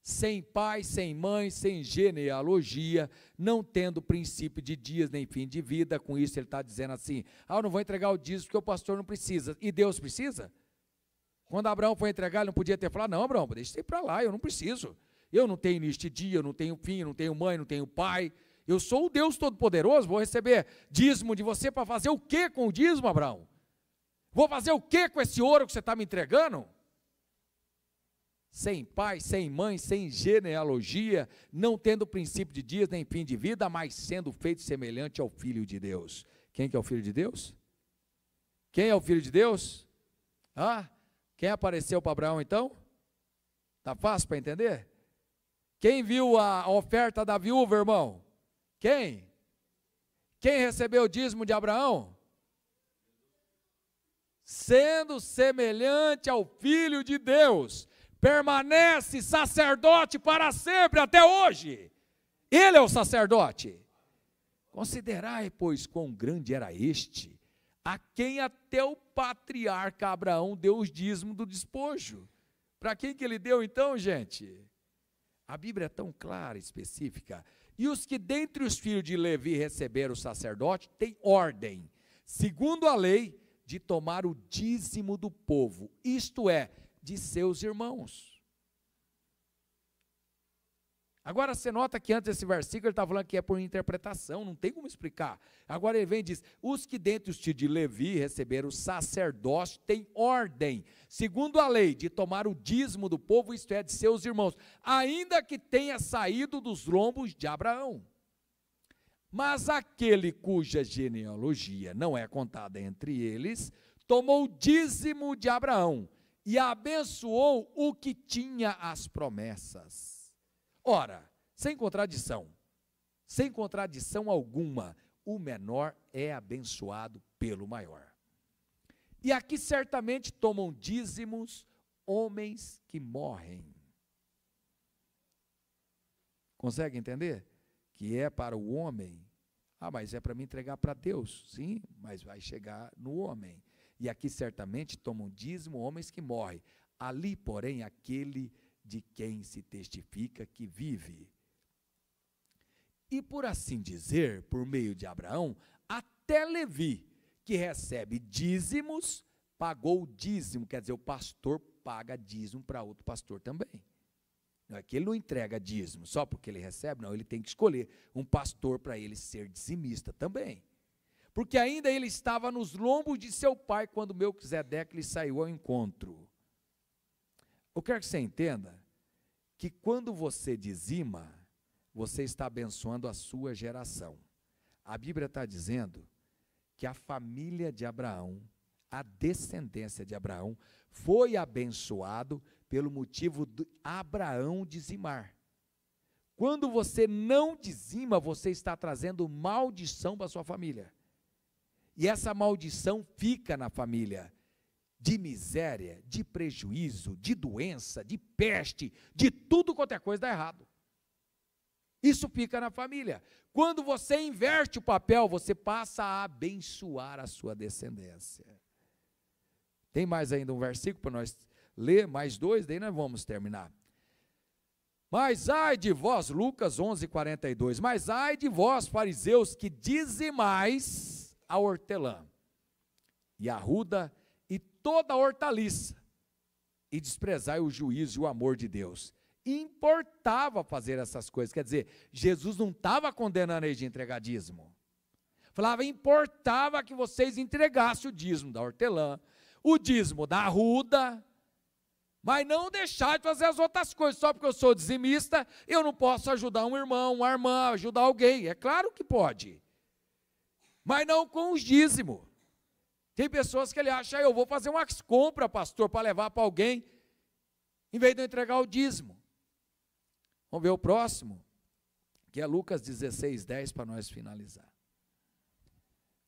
Sem pai, sem mãe, sem genealogia, não tendo princípio de dias nem fim de vida. Com isso ele está dizendo assim, eu não vou entregar o dízimo porque o pastor não precisa. E Deus precisa? Quando Abraão foi entregar, ele não podia ter falado, não, Abraão, deixa isso aí para lá, eu não preciso. Eu não tenho início de dia, eu não tenho fim, eu não tenho mãe, não tenho pai. Eu sou o Deus Todo-Poderoso, vou receber dízimo de você para fazer o que com o dízimo, Abraão? Vou fazer o que com esse ouro que você está me entregando? Sem pai, sem mãe, sem genealogia, não tendo princípio de dias nem fim de vida, mas sendo feito semelhante ao Filho de Deus. Quem que é o Filho de Deus? Quem é o Filho de Deus? Quem apareceu para Abraão então? Está fácil para entender? Quem viu a oferta da viúva, irmão? Quem? Quem recebeu o dízimo de Abraão? Sendo semelhante ao Filho de Deus, permanece sacerdote para sempre, até hoje. Ele é o sacerdote. Considerai, pois, quão grande era este, a quem até o patriarca Abraão deu os dízimos do despojo. Para quem que ele deu então, gente? A Bíblia é tão clara e específica. E os que dentre os filhos de Levi receberam o sacerdote, têm ordem, segundo a lei, de tomar o dízimo do povo, isto é, de seus irmãos. Agora você nota que antes desse versículo ele está falando que é por interpretação, não tem como explicar. Agora ele vem e diz: os que dentre os filhos de Levi receberam o sacerdócio têm ordem, segundo a lei, de tomar o dízimo do povo, isto é, de seus irmãos, ainda que tenha saído dos lombos de Abraão. Mas aquele cuja genealogia não é contada entre eles, tomou o dízimo de Abraão e abençoou o que tinha as promessas. Ora, sem contradição alguma, o menor é abençoado pelo maior. E aqui certamente tomam dízimos homens que morrem. Consegue entender? Que é para o homem. Mas é para me entregar para Deus. Sim, mas vai chegar no homem. E aqui certamente tomam dízimo homens que morrem. Ali, porém, aquele de quem se testifica que vive. E por assim dizer, por meio de Abraão, até Levi, que recebe dízimos, pagou o dízimo, quer dizer, o pastor paga dízimo para outro pastor também. Não é que ele não entrega dízimo só porque ele recebe, não, ele tem que escolher um pastor para ele ser dizimista também. Porque ainda ele estava nos lombos de seu pai quando Melquisedeque lhe saiu ao encontro. Eu quero que você entenda que quando você dizima, você está abençoando a sua geração. A Bíblia está dizendo que a família de Abraão, a descendência de Abraão, foi abençoado pelo motivo de Abraão dizimar. Quando você não dizima, você está trazendo maldição para a sua família. E essa maldição fica na família. De miséria, de prejuízo, de doença, de peste, de tudo quanto é coisa dá errado. Isso fica na família. Quando você inverte o papel, você passa a abençoar a sua descendência. Tem mais ainda um versículo para nós ler, mais dois, daí nós vamos terminar. Mas ai de vós, Lucas 11:42, mas ai de vós, fariseus, que dizimais a hortelã e a ruda e toda a hortaliça, e desprezai o juízo e o amor de Deus. E importava fazer essas coisas, quer dizer, Jesus não estava condenando eles de entregar dízimo. Falava, importava que vocês entregassem o dízimo da hortelã, o dízimo da arruda, mas não deixar de fazer as outras coisas. Só porque eu sou dizimista, eu não posso ajudar um irmão, uma irmã, ajudar alguém. É claro que pode, mas não com os dízimos. Tem pessoas que ele acha, eu vou fazer uma compra, pastor, para levar para alguém, em vez de eu entregar o dízimo. Vamos ver o próximo, que é Lucas 16:10, para nós finalizar.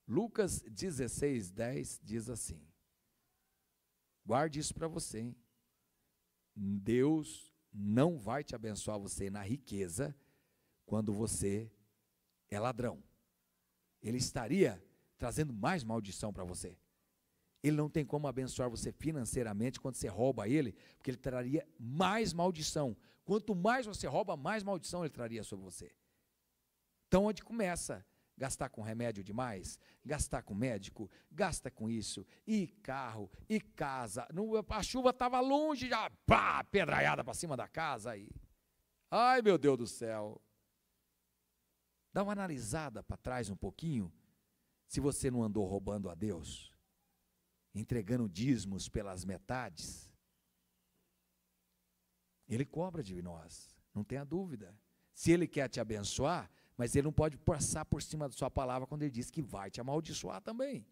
Lucas 16:10 diz assim, guarde isso para você, hein? Deus não vai te abençoar você na riqueza, quando você é ladrão. Ele estaria trazendo mais maldição para você. Ele não tem como abençoar você financeiramente quando você rouba ele, porque ele traria mais maldição. Quanto mais você rouba, mais maldição ele traria sobre você. Então, onde começa? Gastar com remédio demais, gastar com médico, gasta com isso, e carro, e casa. A chuva estava longe, já pá, pedraiada para cima da casa. Aí. Ai, meu Deus do céu. Dá uma analisada para trás um pouquinho, se você não andou roubando a Deus, entregando dízimos pelas metades. Ele cobra de nós, não tenha dúvida. Se Ele quer te abençoar, mas Ele não pode passar por cima da sua palavra quando Ele diz que vai te amaldiçoar também.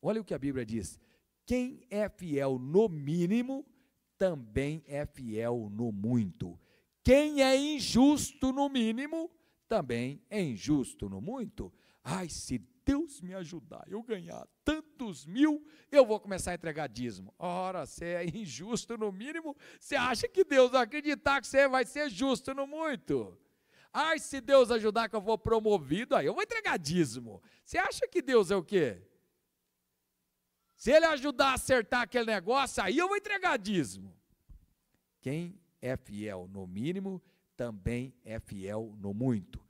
Olha o que a Bíblia diz, quem é fiel no mínimo, também é fiel no muito. Quem é injusto no mínimo, também é injusto no muito. Ai, se Deus me ajudar, eu ganhar tantos mil, eu vou começar a entregar dízimo. Ora, você é injusto no mínimo, você acha que Deus vai acreditar que você vai ser justo no muito? Ai, se Deus ajudar que eu vou promovido, aí eu vou entregar dízimo. Você acha que Deus é o quê? Se Ele ajudar a acertar aquele negócio, aí eu vou entregar dízimo. Quem é fiel no mínimo, também é fiel no muito.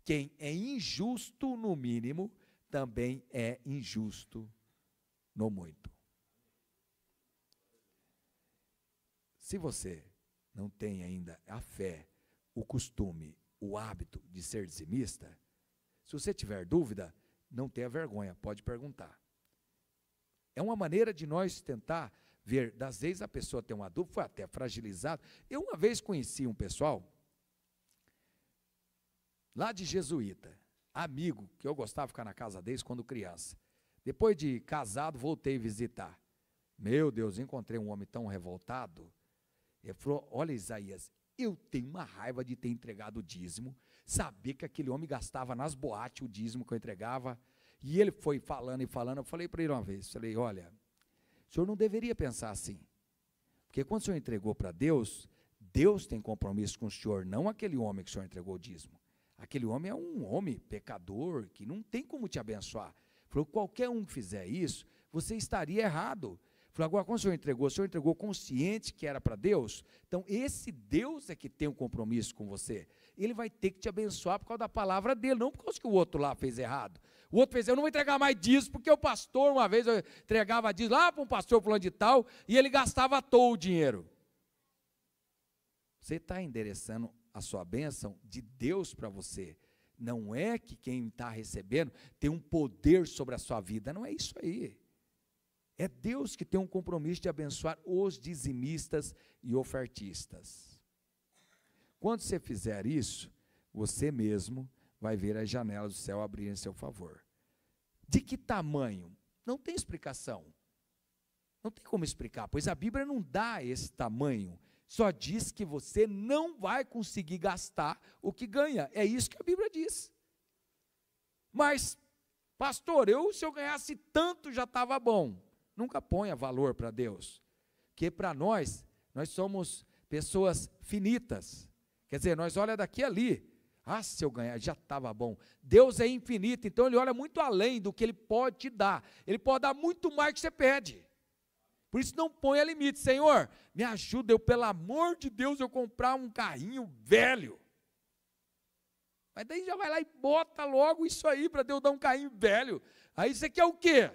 Quem é injusto no mínimo, também é injusto no muito. Se você não tem ainda a fé, o costume o hábito de ser dizimista? Se você tiver dúvida, não tenha vergonha, pode perguntar. É uma maneira de nós tentar ver, das vezes a pessoa tem uma dúvida, foi até fragilizado. Eu uma vez conheci um pessoal, lá de jesuíta, amigo, que eu gostava de ficar na casa deles quando criança. Depois de casado, voltei a visitar. Meu Deus, encontrei um homem tão revoltado. Ele falou, olha Isaías, eu tenho uma raiva de ter entregado o dízimo, saber que aquele homem gastava nas boates o dízimo que eu entregava, e ele foi falando e falando, eu falei para ele uma vez, falei, olha, o senhor não deveria pensar assim, porque quando o senhor entregou para Deus, Deus tem compromisso com o senhor, não aquele homem que o senhor entregou o dízimo. Aquele homem é um homem pecador, que não tem como te abençoar. Falou, qualquer um que fizer isso, você estaria errado. Falou, agora quando o senhor entregou consciente que era para Deus, então esse Deus é que tem um compromisso com você. Ele vai ter que te abençoar por causa da palavra dele, não por causa que o outro lá fez errado. O outro fez, eu não vou entregar mais dízimo, porque o pastor, uma vez eu entregava dízimo lá para um pastor fulano de tal, e ele gastava à toa o dinheiro. Você está endereçando a sua bênção de Deus para você. Não é que quem está recebendo tem um poder sobre a sua vida, não é isso aí. É Deus que tem um compromisso de abençoar os dizimistas e ofertistas. Quando você fizer isso, você mesmo vai ver as janelas do céu abrirem em seu favor. De que tamanho? Não tem explicação. Não tem como explicar, pois a Bíblia não dá esse tamanho. Só diz que você não vai conseguir gastar o que ganha. É isso que a Bíblia diz. Mas, pastor, se eu ganhasse tanto já estava bom. Nunca ponha valor para Deus. Porque para nós somos pessoas finitas. Quer dizer, nós olha daqui e ali. Ah, se eu ganhar, já estava bom. Deus é infinito, então Ele olha muito além do que Ele pode te dar. Ele pode dar muito mais do que você pede. Por isso não ponha limite. Senhor, me ajuda, pelo amor de Deus, eu comprar um carrinho velho. Mas daí já vai lá e bota logo isso aí para Deus dar um carrinho velho. Aí você quer o quê?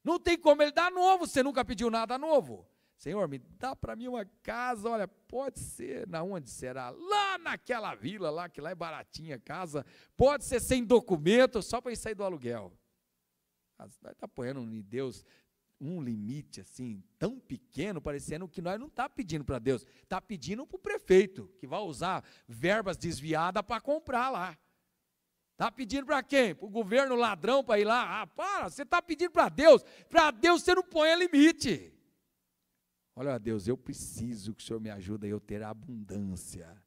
Não tem como Ele dar novo, você nunca pediu nada novo. Senhor, me dá para mim uma casa, olha, pode ser, na onde será? Lá naquela vila, lá, que lá é baratinha a casa, pode ser sem documento, só para ir sair do aluguel. Você está ponhando em Deus um limite assim, tão pequeno, parecendo que nós não está pedindo para Deus, está pedindo para o prefeito, que vai usar verbas desviadas para comprar lá. Está pedindo para quem? Para o governo ladrão para ir lá? Ah, você está pedindo para Deus você não põe limite. Olha, Deus, eu preciso que o Senhor me ajude a eu ter abundância,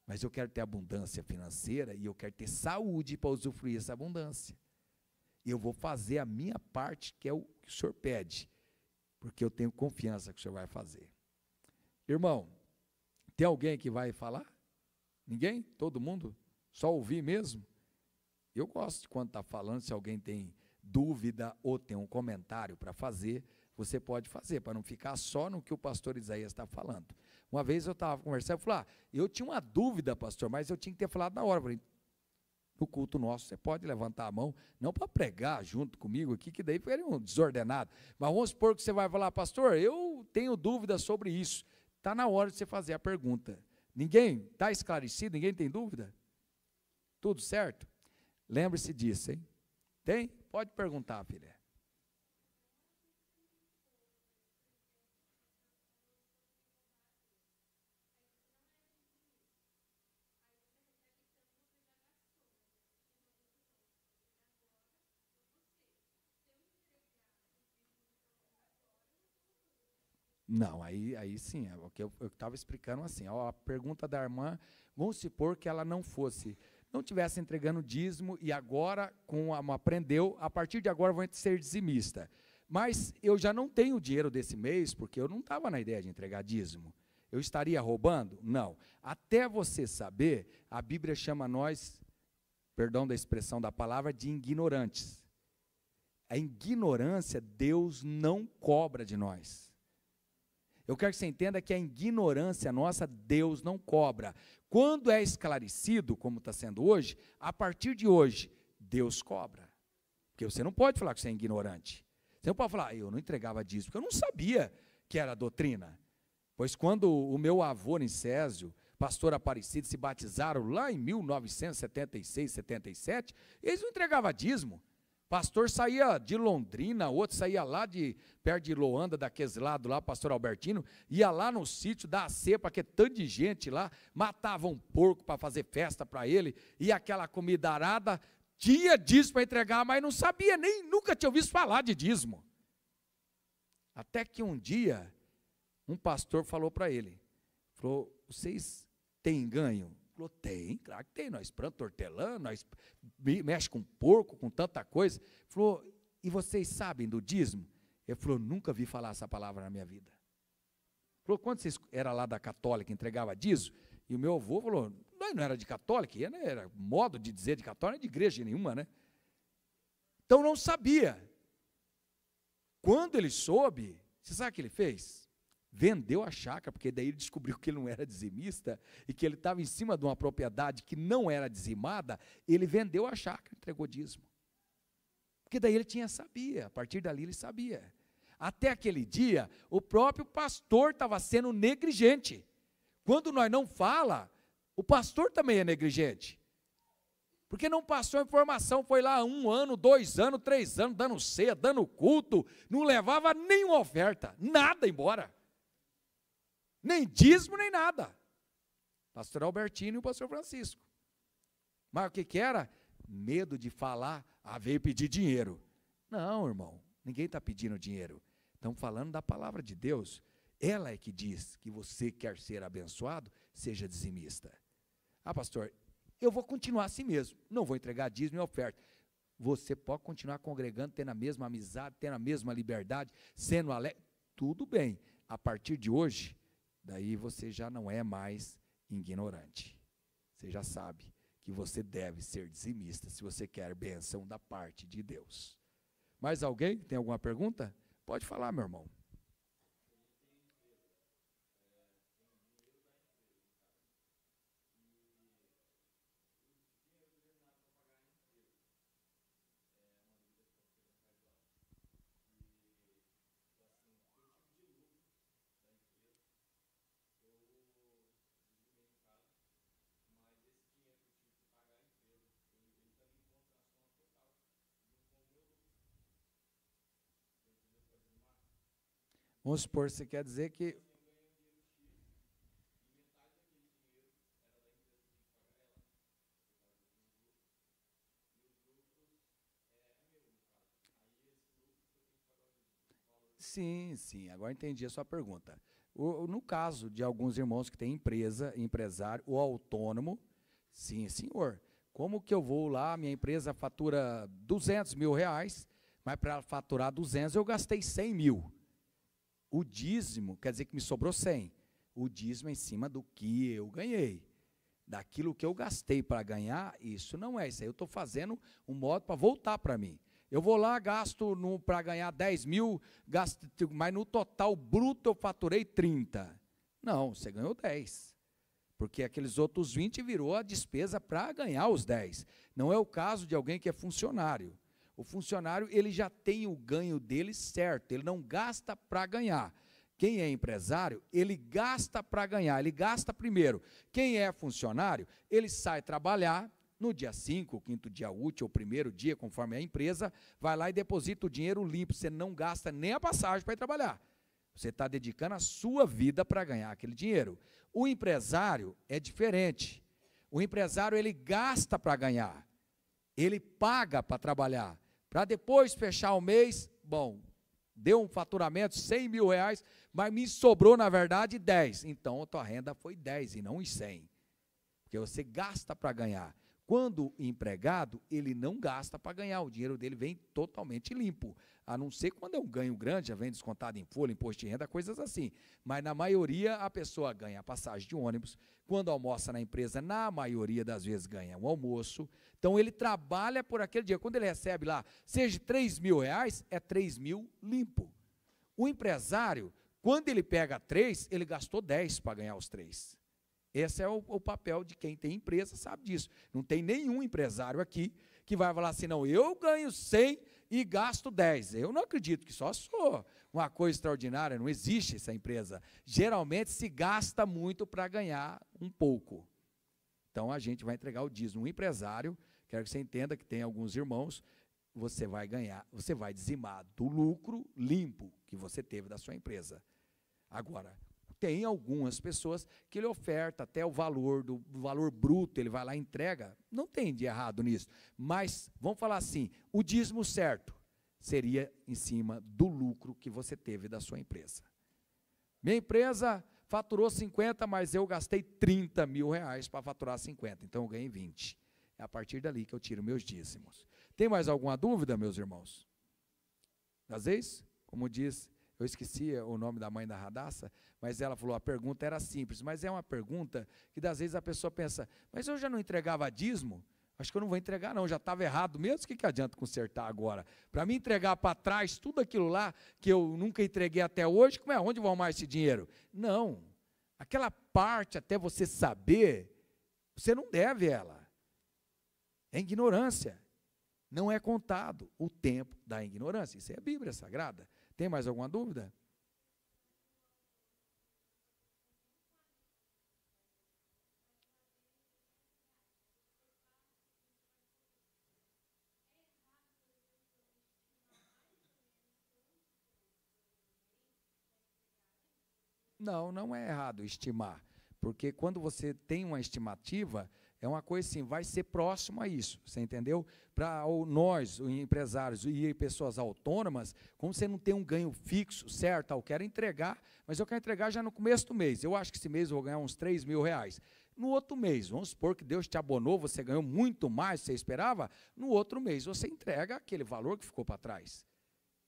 mas eu quero ter abundância financeira e eu quero ter saúde para usufruir essa abundância. E eu vou fazer a minha parte, que é o que o Senhor pede, porque eu tenho confiança que o Senhor vai fazer. Irmão, tem alguém que vai falar? Ninguém? Todo mundo? Só ouvir mesmo? Eu gosto de quando está falando, se alguém tem dúvida ou tem um comentário para fazer, você pode fazer, para não ficar só no que o pastor Isaías está falando. Uma vez eu estava conversando, eu falei, eu tinha uma dúvida, pastor, mas eu tinha que ter falado na hora. Eu falei, no culto nosso, você pode levantar a mão, não para pregar junto comigo aqui, que daí ficaria um desordenado, mas vamos supor que você vai falar, pastor, eu tenho dúvida sobre isso, está na hora de você fazer a pergunta. Ninguém está esclarecido? Ninguém tem dúvida? Tudo certo? Lembre-se disso, hein? Tem? Pode perguntar, filha. Não, aí sim, é o que eu estava explicando assim, a pergunta da irmã, vamos supor que ela não tivesse entregando dízimo e agora, aprendeu, a partir de agora vou ser dizimista. Mas eu já não tenho o dinheiro desse mês, porque eu não estava na ideia de entregar dízimo. Eu estaria roubando? Não. Até você saber, a Bíblia chama nós, perdão da expressão da palavra, de ignorantes. A ignorância, Deus não cobra de nós. Eu quero que você entenda que a ignorância nossa, Deus não cobra. Quando é esclarecido, como está sendo hoje, a partir de hoje, Deus cobra. Porque você não pode falar que você é ignorante. Você não pode falar, eu não entregava dízimo, porque eu não sabia que era doutrina. Pois quando o meu avô, Nicésio, pastor Aparecido se batizaram lá em 1976, 77, eles não entregavam dízimo. Pastor saía de Londrina, outro saía lá de perto de Loanda, daqueles lados lá, pastor Albertino, ia lá no sítio da cepa, que tanto de gente lá, matava um porco para fazer festa para ele, e aquela comida arada, tinha dízimo para entregar, mas não sabia, nem nunca tinha ouvido falar de dízimo. Até que um dia, um pastor falou para ele, falou, vocês têm ganho? Falou, tem, claro que tem, nós plantamos hortelã, nós mexemos com porco, com tanta coisa. Falou, e vocês sabem do dízimo? Ele falou, nunca vi falar essa palavra na minha vida. Falou, quando vocês eram lá da católica, entregava dízimo? E o meu avô falou, nós não era de católica, era modo de dizer de católica, não é de igreja nenhuma, né? Então não sabia. Quando ele soube, você sabe o que ele fez? Vendeu a chácara, porque daí ele descobriu que ele não era dizimista e que ele estava em cima de uma propriedade que não era dizimada, ele vendeu a chácara, entregou dízimo. Porque daí ele sabia, a partir dali ele sabia. Até aquele dia, o próprio pastor estava sendo negligente. Quando nós não fala, o pastor também é negligente. Porque não passou informação, foi lá 1 ano, 2 anos, 3 anos, dando ceia, dando culto, não levava nenhuma oferta, nada embora. Nem dízimo, nem nada. Pastor Albertino e o pastor Francisco. Mas o que era? Medo de falar, veio pedir dinheiro. Não, irmão, ninguém está pedindo dinheiro. Estamos falando da palavra de Deus. Ela é que diz que você quer ser abençoado, seja dizimista. Pastor, eu vou continuar assim mesmo, não vou entregar dízimo e oferta. Você pode continuar congregando, tendo a mesma amizade, tendo a mesma liberdade, sendo alegre, tudo bem. A partir de hoje, daí você já não é mais ignorante. Você já sabe que você deve ser dizimista se você quer bênção da parte de Deus. Mais alguém tem alguma pergunta? Pode falar, meu irmão. Vamos supor, você quer dizer que... Sim, agora entendi a sua pergunta. No caso de alguns irmãos que têm empresa, empresário ou autônomo, sim, senhor. Como que eu vou lá, minha empresa fatura 200 mil reais, mas para faturar 200 eu gastei 100 mil. O dízimo quer dizer que me sobrou 100. O dízimo é em cima do que eu ganhei. Daquilo que eu gastei para ganhar, isso não é. Isso aí eu estou fazendo um modo para voltar para mim. Eu vou lá, gasto para ganhar 10 mil, mas no total bruto eu faturei 30. Não, você ganhou 10. Porque aqueles outros 20 virou a despesa para ganhar os 10. Não é o caso de alguém que é funcionário. O funcionário, ele já tem o ganho dele certo, ele não gasta para ganhar. Quem é empresário, ele gasta para ganhar, ele gasta primeiro. Quem é funcionário, ele sai trabalhar, no dia 5, o 5º dia útil, ou 1º dia, conforme a empresa, vai lá e deposita o dinheiro limpo, você não gasta nem a passagem para ir trabalhar. Você está dedicando a sua vida para ganhar aquele dinheiro. O empresário é diferente. O empresário, ele gasta para ganhar, ele paga para trabalhar. Para depois fechar o mês, bom, deu um faturamento, 100 mil reais, mas me sobrou, na verdade, 10. Então, a tua renda foi 10 e não os 100. Porque você gasta para ganhar. Quando empregado, ele não gasta para ganhar, o dinheiro dele vem totalmente limpo. A não ser quando é um ganho grande, já vem descontado em folha, imposto de renda, coisas assim. Mas na maioria a pessoa ganha a passagem de ônibus, quando almoça na empresa, na maioria das vezes ganha um almoço. Então ele trabalha por aquele dia. Quando ele recebe lá, seja 3 mil reais, é 3 mil limpo. O empresário, quando ele pega 3, ele gastou 10 para ganhar os 3. Esse é o papel de quem tem empresa, sabe disso. Não tem nenhum empresário aqui que vai falar assim, não, eu ganho 100 e gasto 10. Eu não acredito que só sou uma coisa extraordinária, não existe essa empresa. Geralmente se gasta muito para ganhar um pouco. Então a gente vai entregar o dízimo. Um empresário, quero que você entenda que tem alguns irmãos, você vai ganhar, você vai dizimar do lucro limpo que você teve da sua empresa. Agora, tem algumas pessoas que ele oferta até o valor, do valor bruto, ele vai lá e entrega. Não tem de errado nisso. Mas, vamos falar assim, o dízimo certo seria em cima do lucro que você teve da sua empresa. Minha empresa faturou 50, mas eu gastei 30 mil reais para faturar 50, então eu ganhei 20. É a partir dali que eu tiro meus dízimos. Tem mais alguma dúvida, meus irmãos? Às vezes, como diz, eu esqueci o nome da mãe da Radassa, mas ela falou, a pergunta era simples, mas é uma pergunta que às vezes a pessoa pensa, mas eu já não entregava dízimo? Acho que eu não vou entregar não, já estava errado mesmo, o que adianta consertar agora? Para mim entregar para trás tudo aquilo lá que eu nunca entreguei até hoje, como é? Onde vou arrumar esse dinheiro? Não, aquela parte até você saber, você não deve ela. É ignorância. Não é contado o tempo da ignorância. Isso é a Bíblia Sagrada. Tem mais alguma dúvida? Não, não é errado estimar, porque quando você tem uma estimativa, é uma coisa assim, vai ser próximo a isso, você entendeu? Para nós, os empresários e pessoas autônomas, como você não tem um ganho fixo, certo? Eu quero entregar, mas eu quero entregar já no começo do mês, eu acho que esse mês eu vou ganhar uns 3 mil reais. No outro mês, vamos supor que Deus te abonou, você ganhou muito mais do que você esperava, no outro mês você entrega aquele valor que ficou para trás.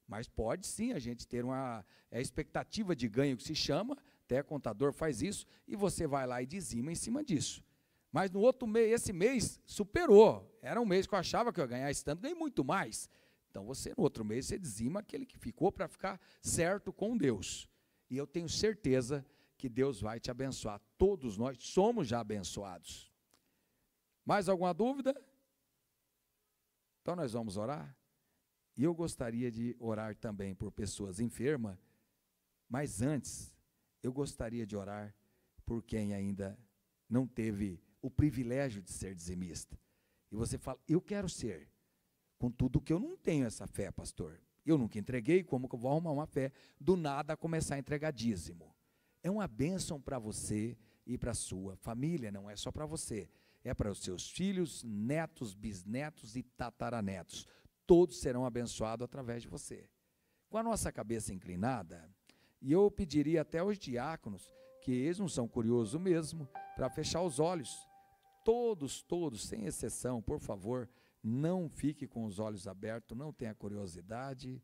Mas pode sim a gente ter uma expectativa de ganho que se chama, até contador faz isso, e você vai lá e dizima em cima disso. Mas no outro mês, esse mês superou, era um mês que eu achava que eu ia ganhar esse tanto, ganhei muito mais. Então você no outro mês você dizima aquele que ficou para ficar certo com Deus. E eu tenho certeza que Deus vai te abençoar, todos nós somos já abençoados. Mais alguma dúvida? Então nós vamos orar? E eu gostaria de orar também por pessoas enfermas, mas antes, eu gostaria de orar por quem ainda não teve o privilégio de ser dizimista. E você fala, eu quero ser, contudo que eu não tenho essa fé, pastor. Eu nunca entreguei, como que eu vou arrumar uma fé? Do nada começar a entregar dízimo. É uma bênção para você e para a sua família, não é só para você. É para os seus filhos, netos, bisnetos e tataranetos. Todos serão abençoados através de você. Com a nossa cabeça inclinada, e eu pediria até aos diáconos, que eles não são curiosos mesmo, para fechar os olhos. Todos, sem exceção, por favor, não fique com os olhos abertos, não tenha curiosidade.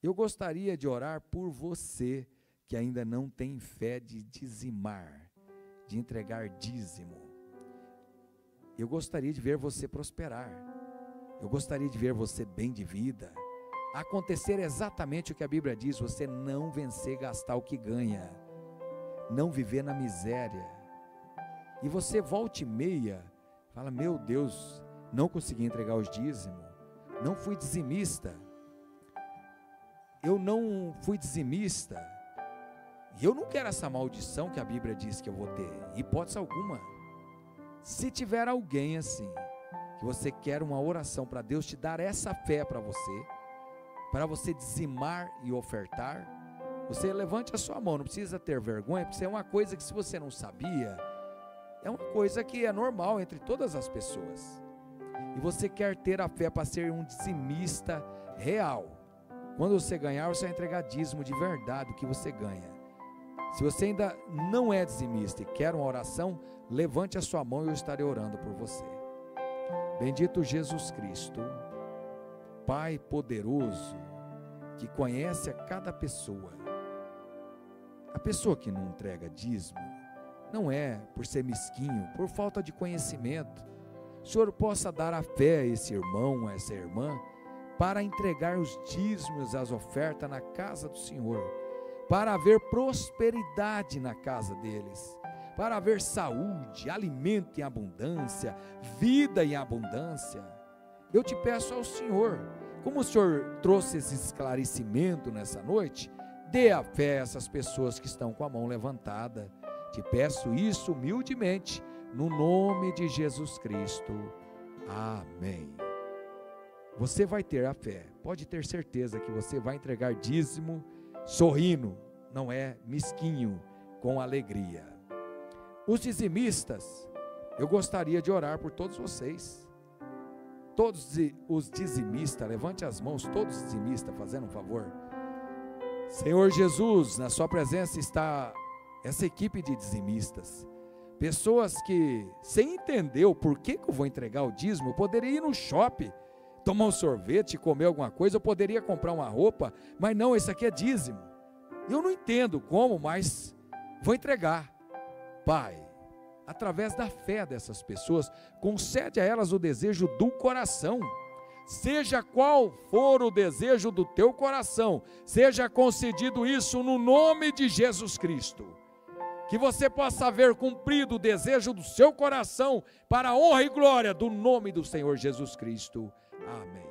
Eu gostaria de orar por você, que ainda não tem fé de dizimar, de entregar dízimo. Eu gostaria de ver você prosperar. Eu gostaria de ver você bem de vida, acontecer exatamente o que a Bíblia diz, você não vencer, gastar o que ganha, não viver na miséria, e você volta e meia, fala, meu Deus, não consegui entregar os dízimos, não fui dizimista, eu não fui dizimista, e eu não quero essa maldição que a Bíblia diz que eu vou ter, hipótese alguma. Se tiver alguém assim, que você quer uma oração para Deus te dar essa fé para você dizimar e ofertar, você levante a sua mão, não precisa ter vergonha, porque isso é uma coisa que se você não sabia, é uma coisa que é normal entre todas as pessoas, e você quer ter a fé para ser um dizimista real. Quando você ganhar, você vai entregar dízimo de verdade, o que você ganha. Se você ainda não é dizimista e quer uma oração, levante a sua mão e eu estarei orando por você. Bendito Jesus Cristo, Pai poderoso, que conhece a cada pessoa. A pessoa que não entrega dízimo, não é por ser mesquinho, por falta de conhecimento. O Senhor possa dar a fé a esse irmão, a essa irmã, para entregar os dízimos, as ofertas na casa do Senhor, para haver prosperidade na casa deles, para haver saúde, alimento em abundância, vida em abundância. eu te peço ao Senhor, como o Senhor trouxe esse esclarecimento nessa noite, dê a fé a essas pessoas que estão com a mão levantada. Te peço isso humildemente, no nome de Jesus Cristo. Amém. Você vai ter a fé, pode ter certeza que você vai entregar dízimo sorrindo, não é mesquinho, com alegria. Os dizimistas, eu gostaria de orar por todos vocês. Todos os dizimistas, levante as mãos, todos os dizimistas, fazendo um favor. Senhor Jesus, na sua presença está essa equipe de dizimistas, pessoas que, sem entender o porquê que eu vou entregar o dízimo, eu poderia ir no shopping, tomar um sorvete, comer alguma coisa, eu poderia comprar uma roupa, mas não, esse aqui é dízimo. Eu não entendo como, mas vou entregar. Pai, através da fé dessas pessoas, concede a elas o desejo do coração. Seja qual for o desejo do teu coração, seja concedido isso no nome de Jesus Cristo. Que você possa ver cumprido o desejo do seu coração, para a honra e glória do nome do Senhor Jesus Cristo. Amém.